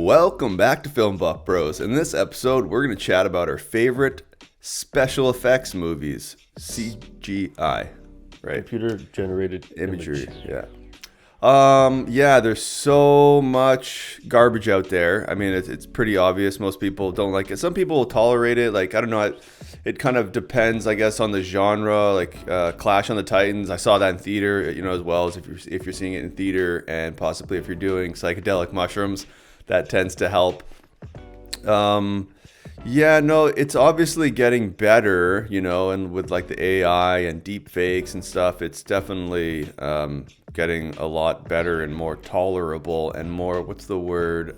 Welcome back to Film Buff Bros. In this episode, we're going to chat about our favorite special effects movies, CGI, right? Computer generated Imagery, yeah. There's so much garbage out there. I mean, it's pretty obvious. Most people don't like it. Some people will tolerate it. Like, I don't know. It kind of depends, I guess, on the genre. Like Clash on the Titans, I saw that in theater, as well as if you're seeing it in theater, and possibly if you're doing psychedelic mushrooms, that tends to help. Yeah, no, it's obviously getting better, and with like the AI and deep fakes and stuff, it's definitely getting a lot better and more tolerable and more, what's the word,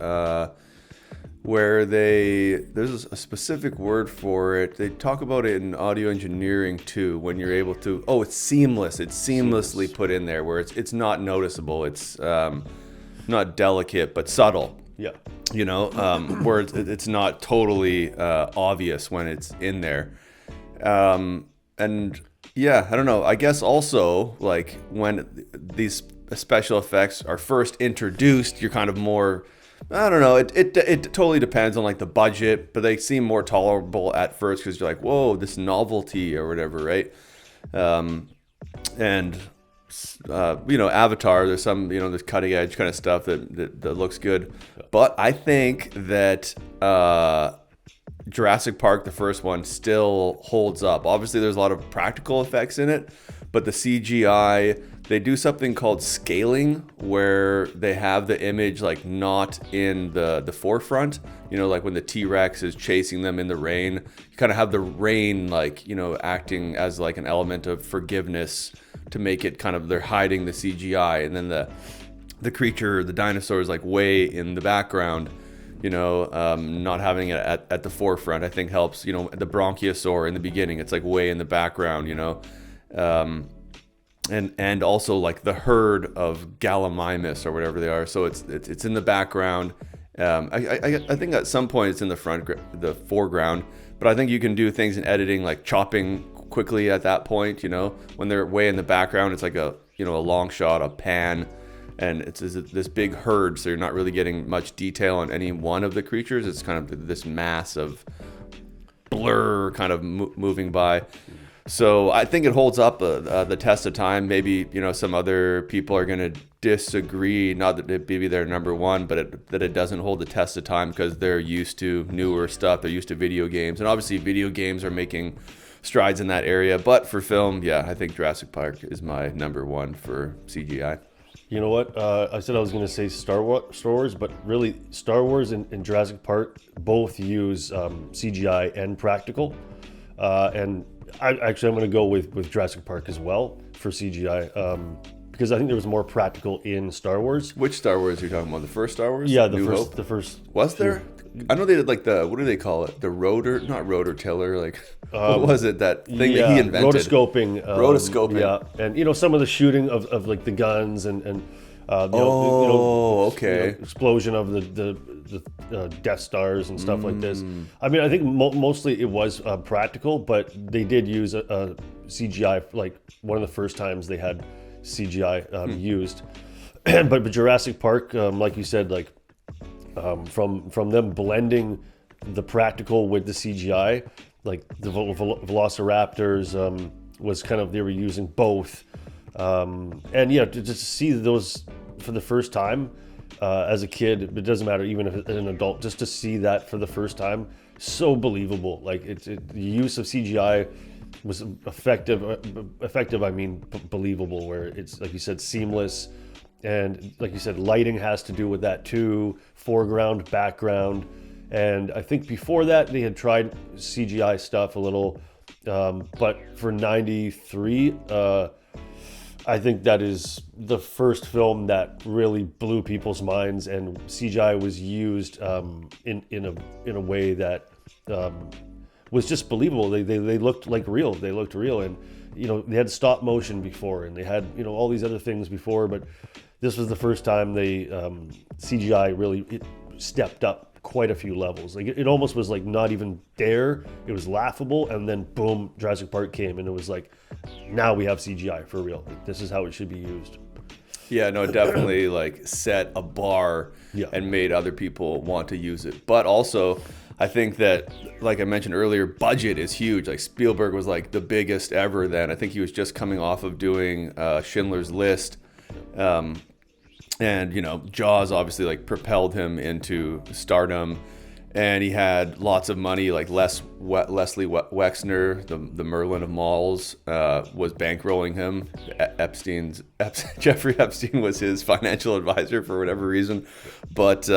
where there's a specific word for it. They talk about it in audio engineering too, when you're able to, it's seamless. It's seamlessly put in there where it's not noticeable. It's not delicate, but subtle. Yeah. Where it's not totally obvious when it's in there. And yeah, I don't know. I guess also, like, when these special effects are first introduced, you're kind of more, I don't know, it totally depends on like the budget, but they seem more tolerable at first because you're like, whoa, this novelty or whatever, right? And Avatar, there's some, this cutting edge kind of stuff that looks good. But I think that Jurassic Park, the first one, still holds up. Obviously, there's a lot of practical effects in it, but the CGI, they do something called scaling, where they have the image like not in the forefront. Like when the T-Rex is chasing them in the rain, you kind of have the rain like, acting as like an element of forgiveness to make it kind of, they're hiding the CGI, and then the creature, the dinosaur, is like way in the background. Not having it at the forefront, I think helps. The Bronchiosaur in the beginning, it's like way in the background. And also like the herd of Gallimimus or whatever they are, so it's in the background. I think at some point it's in the foreground, but I think you can do things in editing like chopping quickly at that point. When they're way in the background, it's like a long shot, a pan, and it's this big herd, so you're not really getting much detail on any one of the creatures. It's kind of this mass of blur kind of moving by. So I think it holds up the test of time. Maybe some other people are going to disagree, not that it maybe they're number one, but that it doesn't hold the test of time because they're used to newer stuff. They're used to video games, and obviously video games are making strides in that area. But for film, yeah, I think Jurassic Park is my number one for CGI. You know what? I said I was going to say Star Wars, but really Star Wars and Jurassic Park both use CGI and practical. And I'm going to go with Jurassic Park as well for CGI, because I think there was more practical in Star Wars. Which Star Wars are you talking about? The first Star Wars? Yeah, New Hope? the first. Was there? I know they did like what do they call it? The not rototiller, like what was it? That thing that he invented? Rotoscoping. Rotoscoping. Yeah, and some of the shooting of like the guns and okay. Explosion of the Death Stars and stuff like this. I mean, I think mostly it was practical, but they did use a CGI, like one of the first times they had CGI used. But Jurassic Park, like you said, like from them blending the practical with the CGI, like the Velociraptors was kind of, they were using both. And yeah, to just see those for the first time as a kid, it doesn't matter even if it's an adult, just to see that for the first time, so believable. Like the use of CGI was effective. I mean, believable, where it's, like you said, seamless. And like you said, lighting has to do with that too, foreground, background. And I think before that they had tried CGI stuff a little, but for 93, I think that is the first film that really blew people's minds, and CGI was used in a way that was just believable. They looked like real. They looked real, and they had stop motion before, and they had all these other things before, but this was the first time they CGI really stepped up quite a few levels. Like it almost was like not even there. It was laughable, and then boom, Jurassic Park came, and it was like, now we have CGI for real. Like, this is how it should be used. Yeah, no, it definitely like set a bar Yeah. and made other people want to use it. But also, I think that, like I mentioned earlier, budget is huge. Like Spielberg was like the biggest ever then. I think he was just coming off of doing Schindler's List. And, you know, Jaws obviously like propelled him into stardom. And he had lots of money, like Leslie Wexner, the Merlin of malls, was bankrolling him. Jeffrey Epstein was his financial advisor for whatever reason. But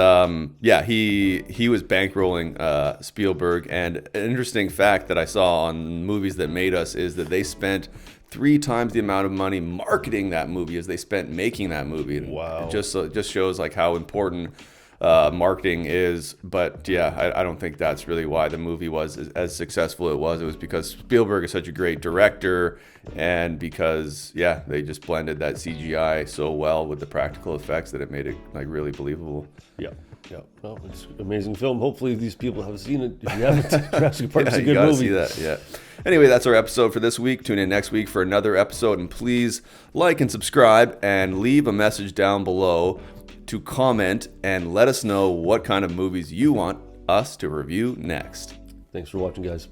yeah, he was bankrolling Spielberg. And an interesting fact that I saw on Movies That Made Us is that they spent 3 times the amount of money marketing that movie as they spent making that movie. And Wow. it just shows like how important marketing is. But yeah, I don't think that's really why the movie was as successful it was. It was because Spielberg is such a great director, and because yeah, they just blended that CGI so well with the practical effects that it made it like really believable. Yeah. Yeah. Well, it's an amazing film. Hopefully these people have seen it. If you haven't, Jurassic Park is a You good gotta movie. see that. Yeah. Anyway, that's our episode for this week. Tune in next week for another episode, and please like and subscribe and leave a message down below to comment and let us know what kind of movies you want us to review next. Thanks for watching, guys.